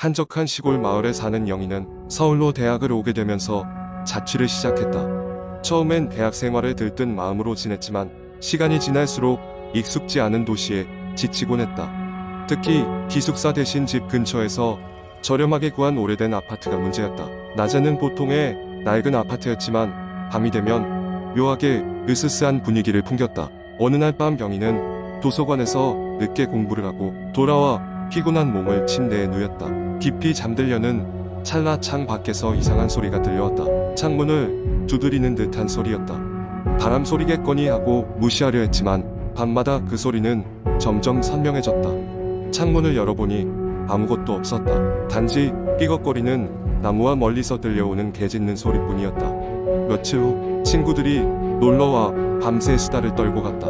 한적한 시골 마을에 사는 영희는 서울로 대학을 오게 되면서 자취를 시작했다. 처음엔 대학 생활에 들뜬 마음으로 지냈지만 시간이 지날수록 익숙지 않은 도시에 지치곤 했다. 특히 기숙사 대신 집 근처에서 저렴하게 구한 오래된 아파트가 문제였다. 낮에는 보통의 낡은 아파트였지만 밤이 되면 묘하게 으스스한 분위기를 풍겼다. 어느 날 밤 영희는 도서관에서 늦게 공부를 하고 돌아와 피곤한 몸을 침대에 누였다. 깊이 잠들려는 찰나 창 밖에서 이상한 소리가 들려왔다. 창문을 두드리는 듯한 소리였다. 바람 소리겠거니 하고 무시하려 했지만 밤마다 그 소리는 점점 선명해졌다. 창문을 열어보니 아무것도 없었다. 단지 삐걱거리는 나무와 멀리서 들려오는 개 짖는 소리뿐이었다. 며칠 후 친구들이 놀러와 밤새 수다를 떨고 갔다.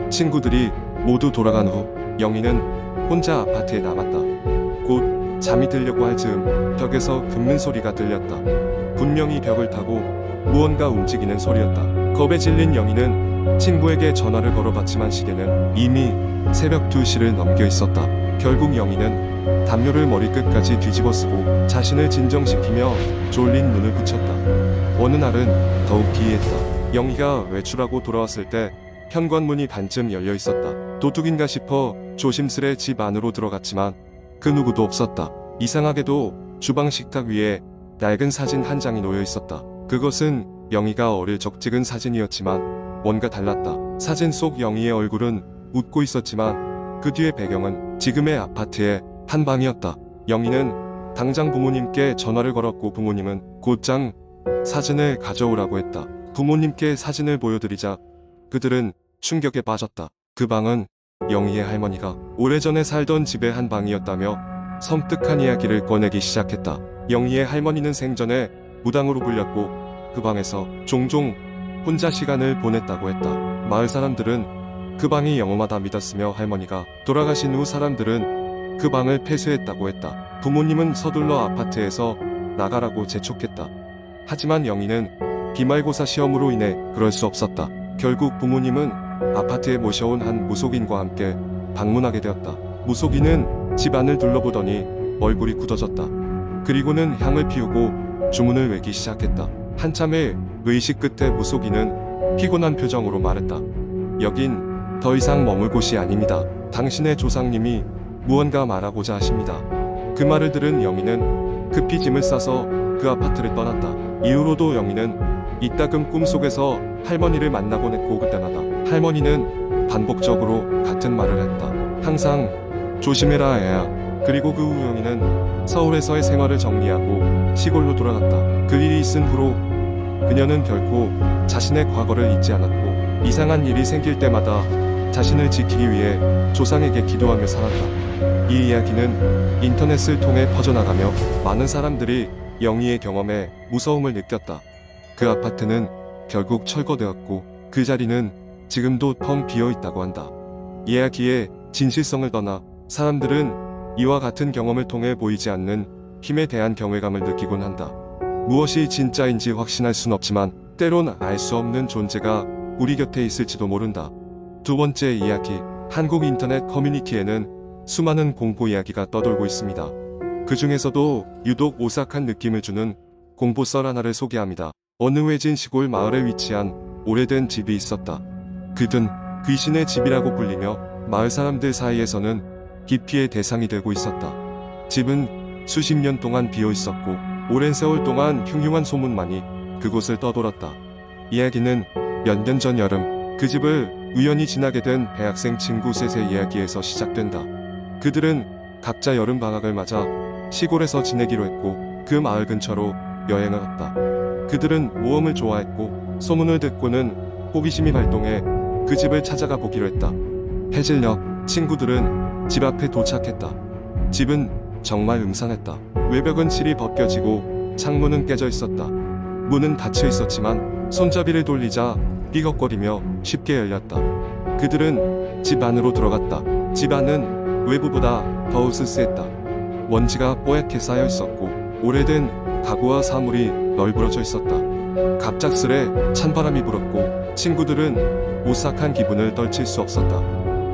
친구들이 모두 돌아간 후 영희는 혼자 아파트에 남았다. 곧 잠이 들려고 할 즈음 벽에서 긁는 소리가 들렸다. 분명히 벽을 타고 무언가 움직이는 소리였다. 겁에 질린 영희는 친구에게 전화를 걸어봤지만 시계는 이미 새벽 2시를 넘겨 있었다. 결국 영희는 담요를 머리끝까지 뒤집어 쓰고 자신을 진정시키며 졸린 눈을 붙였다. 어느 날은 더욱 기이했다. 영희가 외출하고 돌아왔을 때 현관문이 반쯤 열려 있었다. 도둑인가 싶어 조심스레 집 안으로 들어갔지만 그 누구도 없었다. 이상하게도 주방 식탁 위에 낡은 사진 한 장이 놓여 있었다. 그것은 영희가 어릴 적 찍은 사진이었지만 뭔가 달랐다. 사진 속 영희의 얼굴은 웃고 있었지만 그 뒤의 배경은 지금의 아파트의 한 방이었다. 영희는 당장 부모님께 전화를 걸었고 부모님은 곧장 사진을 가져오라고 했다. 부모님께 사진을 보여드리자 그들은 충격에 빠졌다. 그 방은 영희의 할머니가 오래전에 살던 집의 한 방이었다며 섬뜩한 이야기를 꺼내기 시작했다. 영희의 할머니는 생전에 무당으로 불렸고 그 방에서 종종 혼자 시간을 보냈다고 했다. 마을 사람들은 그 방이 영험하다 믿었으며 할머니가 돌아가신 후 사람들은 그 방을 폐쇄했다고 했다. 부모님은 서둘러 아파트에서 나가라고 재촉했다. 하지만 영희는 기말고사 시험으로 인해 그럴 수 없었다. 결국 부모님은 아파트에 모셔온 한 무속인과 함께 방문하게 되었다. 무속인은 집 안을 둘러보더니 얼굴이 굳어졌다. 그리고는 향을 피우고 주문을 외기 시작했다. 한참의 의식 끝에 무속인은 피곤한 표정으로 말했다. 여긴 더 이상 머물 곳이 아닙니다. 당신의 조상님이 무언가 말하고자 하십니다. 그 말을 들은 영희는 급히 짐을 싸서 그 아파트를 떠났다. 이후로도 영희는 이따금 꿈속에서 할머니를 만나곤 했고 그때마다 할머니는 반복적으로 같은 말을 했다. 항상 조심해라 애야. 그리고 그 후 영희는 서울에서의 생활을 정리하고 시골로 돌아갔다. 그 일이 있은 후로 그녀는 결코 자신의 과거를 잊지 않았고 이상한 일이 생길 때마다 자신을 지키기 위해 조상에게 기도하며 살았다. 이 이야기는 인터넷을 통해 퍼져나가며 많은 사람들이 영희의 경험에 무서움을 느꼈다. 그 아파트는 결국 철거되었고 그 자리는 지금도 텅 비어 있다고 한다. 이야기의 진실성을 떠나 사람들은 이와 같은 경험을 통해 보이지 않는 힘에 대한 경외감을 느끼곤 한다. 무엇이 진짜인지 확신할 순 없지만 때론 알 수 없는 존재가 우리 곁에 있을지도 모른다. 두 번째 이야기, 한국 인터넷 커뮤니티에는 수많은 공포 이야기가 떠돌고 있습니다. 그 중에서도 유독 오싹한 느낌을 주는 공포썰 하나를 소개합니다. 어느 외진 시골 마을에 위치한 오래된 집이 있었다. 그든 귀신의 집이라고 불리며 마을 사람들 사이에서는 기피의 대상이 되고 있었다. 집은 수십 년 동안 비어 있었고 오랜 세월 동안 흉흉한 소문만이 그곳을 떠돌았다. 이야기는 몇 년 전 여름 그 집을 우연히 지나게 된 대학생 친구 셋의 이야기에서 시작된다. 그들은 각자 여름 방학을 맞아 시골에서 지내기로 했고 그 마을 근처로 여행을 갔다. 그들은 모험을 좋아했고 소문을 듣고는 호기심이 발동해 그 집을 찾아가 보기로 했다. 해질녘 친구들은 집 앞에 도착했다. 집은 정말 음산했다. 외벽은 실이 벗겨지고 창문은 깨져 있었다. 문은 닫혀 있었지만 손잡이를 돌리자 삐걱거리며 쉽게 열렸다. 그들은 집 안으로 들어갔다. 집 안은 외부보다 더 으스스했다. 먼지가 뽀얗게 쌓여 있었고 오래된 가구와 사물이 널브러져 있었다. 갑작스레 찬바람이 불었고 친구들은 오싹한 기분을 떨칠 수 없었다.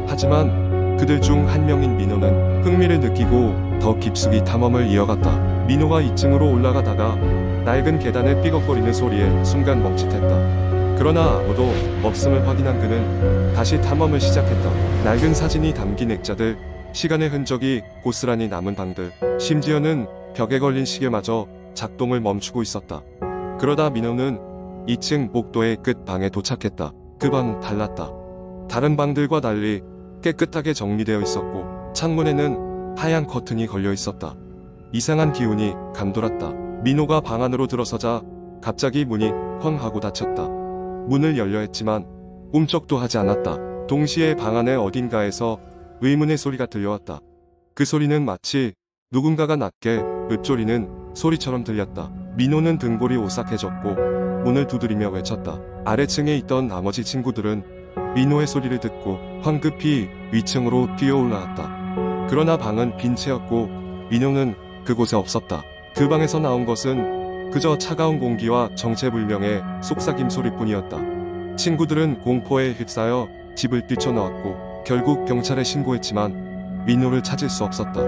하지만 그들 중 한 명인 민호는 흥미를 느끼고 더 깊숙이 탐험을 이어갔다. 민호가 2층으로 올라가다가 낡은 계단의 삐걱거리는 소리에 순간 멈칫했다. 그러나 아무도 없음을 확인한 그는 다시 탐험을 시작했다. 낡은 사진이 담긴 액자들, 시간의 흔적이 고스란히 남은 방들, 심지어는 벽에 걸린 시계마저 작동을 멈추고 있었다. 그러다 민호는 2층 복도의 끝 방에 도착했다. 그 방 달랐다. 다른 방들과 달리 깨끗하게 정리되어 있었고 창문에는 하얀 커튼이 걸려 있었다. 이상한 기운이 감돌았다. 민호가 방 안으로 들어서자 갑자기 문이 쾅 하고 닫혔다. 문을 열려 했지만 꼼짝도 하지 않았다. 동시에 방 안의 어딘가에서 의문의 소리가 들려왔다. 그 소리는 마치 누군가가 낮게 읊조리는 소리처럼 들렸다. 민호는 등골이 오싹해졌고 문을 두드리며 외쳤다. 아래층에 있던 나머지 친구들은 민호의 소리를 듣고 황급히 위층으로 뛰어 올라왔다. 그러나 방은 빈 채였고 민호는 그곳에 없었다. 그 방에서 나온 것은 그저 차가운 공기와 정체불명의 속삭임 소리뿐이었다. 친구들은 공포에 휩싸여 집을 뛰쳐나왔고 결국 경찰에 신고했지만 민호를 찾을 수 없었다.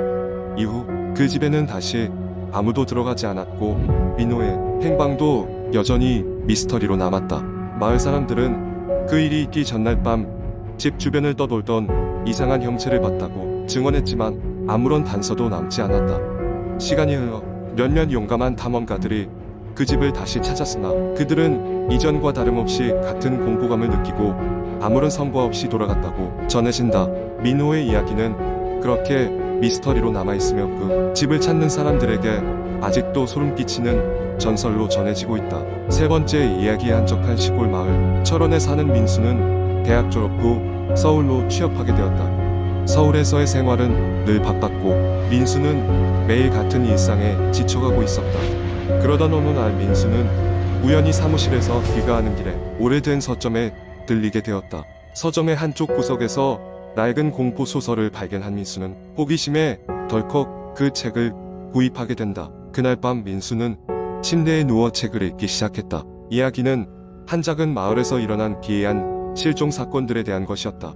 이후 그 집에는 다시 아무도 들어가지 않았고 민호의 행방도 여전히 미스터리로 남았다. 마을 사람들은 그 일이 있기 전날 밤 집 주변을 떠돌던 이상한 형체를 봤다고 증언했지만 아무런 단서도 남지 않았다. 시간이 흘러 몇몇 용감한 탐험가들이 그 집을 다시 찾았으나 그들은 이전과 다름없이 같은 공포감을 느끼고 아무런 성과 없이 돌아갔다고 전해진다. 민호의 이야기는 그렇게 미스터리로 남아있으며 그 집을 찾는 사람들에게 아직도 소름 끼치는 전설로 전해지고 있다. 세 번째, 이야기에 한적한 시골 마을. 철원에 사는 민수는 대학 졸업 후 서울로 취업하게 되었다. 서울에서의 생활은 늘 바빴고 민수는 매일 같은 일상에 지쳐가고 있었다. 그러던 어느 날 민수는 우연히 사무실에서 귀가하는 길에 오래된 서점에 들리게 되었다. 서점의 한쪽 구석에서 낡은 공포 소설을 발견한 민수는 호기심에 덜컥 그 책을 구입하게 된다. 그날 밤 민수는 침대에 누워 책을 읽기 시작했다. 이야기는 한 작은 마을에서 일어난 기이한 실종 사건들에 대한 것이었다.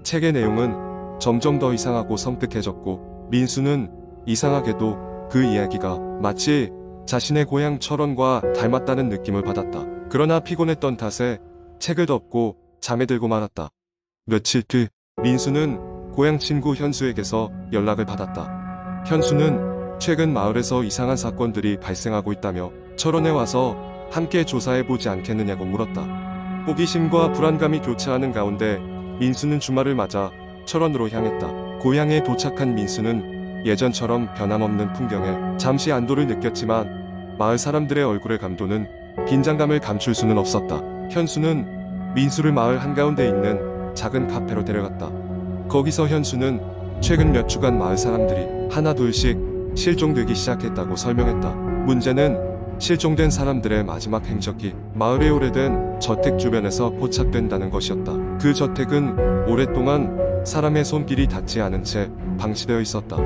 책의 내용은 점점 더 이상하고 섬뜩해졌고 민수는 이상하게도 그 이야기가 마치 자신의 고향 철원과 닮았다는 느낌을 받았다. 그러나 피곤했던 탓에 책을 덮고 잠에 들고 말았다. 며칠 뒤 민수는 고향 친구 현수에게서 연락을 받았다. 현수는 최근 마을에서 이상한 사건들이 발생하고 있다며 철원에 와서 함께 조사해보지 않겠느냐고 물었다. 호기심과 불안감이 교차하는 가운데 민수는 주말을 맞아 철원으로 향했다. 고향에 도착한 민수는 예전처럼 변함없는 풍경에 잠시 안도를 느꼈지만 마을 사람들의 얼굴의 감도는 긴장감을 감출 수는 없었다. 현수는 민수를 마을 한가운데 있는 작은 카페로 데려갔다. 거기서 현수는 최근 몇 주간 마을 사람들이 하나둘씩 실종되기 시작했다고 설명했다. 문제는 실종된 사람들의 마지막 행적이 마을의 오래된 저택 주변에서 포착된다는 것이었다. 그 저택은 오랫동안 사람의 손길이 닿지 않은 채 방치되어 있었다.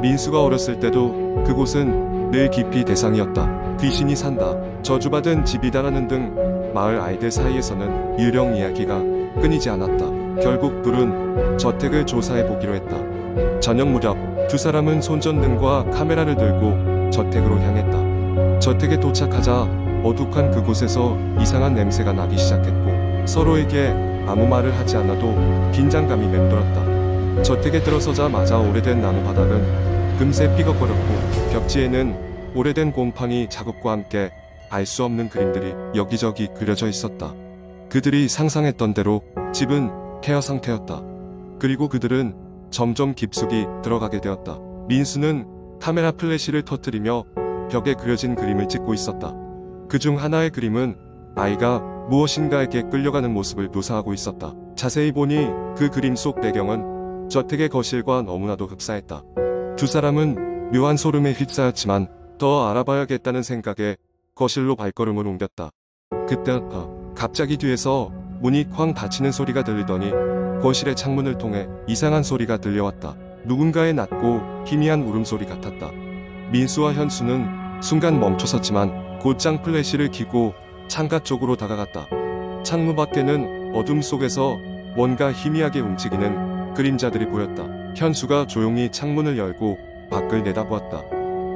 민수가 어렸을 때도 그곳은 늘 깊이 대상이었다. 귀신이 산다, 저주받은 집이다라는 등 마을 아이들 사이에서는 유령 이야기가 끊이지 않았다. 결국 둘은 저택을 조사해보기로 했다. 저녁 무렵 두 사람은 손전등과 카메라를 들고 저택으로 향했다. 저택에 도착하자 어둑한 그곳에서 이상한 냄새가 나기 시작했고 서로에게 아무 말을 하지 않아도 긴장감이 맴돌았다. 저택에 들어서자마자 오래된 나무 바닥은 금세 삐걱거렸고 벽지에는 오래된 곰팡이 자국과 함께 알 수 없는 그림들이 여기저기 그려져 있었다. 그들이 상상했던 대로 집은 폐허 상태였다. 그리고 그들은 점점 깊숙이 들어가게 되었다. 민수는 카메라 플래시를 터뜨리며 벽에 그려진 그림을 찍고 있었다. 그중 하나의 그림은 아이가 무엇인가에게 끌려가는 모습을 묘사하고 있었다. 자세히 보니 그 그림 속 배경은 저택의 거실과 너무나도 흡사했다. 두 사람은 묘한 소름에 휩싸였지만 더 알아봐야겠다는 생각에 거실로 발걸음을 옮겼다. 그때 갑자기 뒤에서 문이 쾅 닫히는 소리가 들리더니 거실의 창문을 통해 이상한 소리가 들려왔다. 누군가의 낮고 희미한 울음소리 같았다. 민수와 현수는 순간 멈춰섰지만 곧장 플래시를 켜고 창가 쪽으로 다가갔다. 창문 밖에는 어둠 속에서 뭔가 희미하게 움직이는 그림자들이 보였다. 현수가 조용히 창문을 열고 밖을 내다보았다.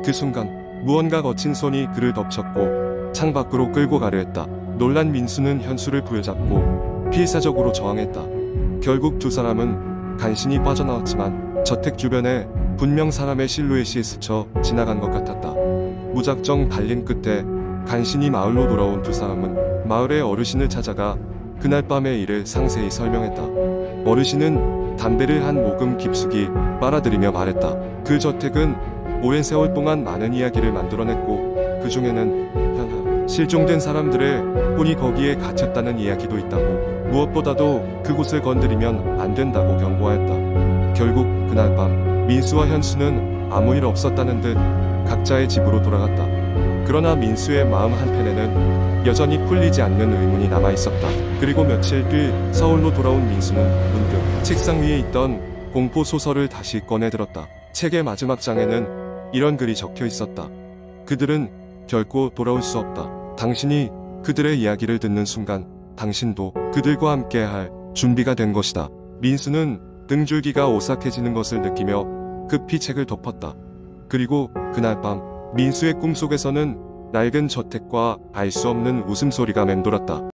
그 순간 무언가 거친 손이 그를 덮쳤고 창 밖으로 끌고 가려 했다. 놀란 민수는 현수를 부여잡고 필사적으로 저항했다. 결국 두 사람은 간신히 빠져나왔지만 저택 주변에 분명 사람의 실루엣이 스쳐 지나간 것 같았다. 무작정 달린 끝에 간신히 마을로 돌아온 두 사람은 마을의 어르신을 찾아가 그날 밤의 일을 상세히 설명했다. 어르신은 담배를 한 모금 깊숙이 빨아들이며 말했다. 그 저택은 오랜 세월 동안 많은 이야기를 만들어냈고 그 중에는 실종된 사람들의 혼이 거기에 갇혔다는 이야기도 있다고, 무엇보다도 그곳을 건드리면 안 된다고 경고하였다. 결국 그날 밤 민수와 현수는 아무 일 없었다는 듯 각자의 집으로 돌아갔다. 그러나 민수의 마음 한편에는 여전히 풀리지 않는 의문이 남아있었다. 그리고 며칠 뒤 서울로 돌아온 민수는 문득 책상 위에 있던 공포 소설을 다시 꺼내들었다. 책의 마지막 장에는 이런 글이 적혀 있었다. 그들은 결코 돌아올 수 없다. 당신이 그들의 이야기를 듣는 순간 당신도 그들과 함께할 준비가 된 것이다. 민수는 등줄기가 오싹해지는 것을 느끼며 급히 책을 덮었다. 그리고 그날 밤 민수의 꿈속에서는 낡은 저택과 알 수 없는 웃음소리가 맴돌았다.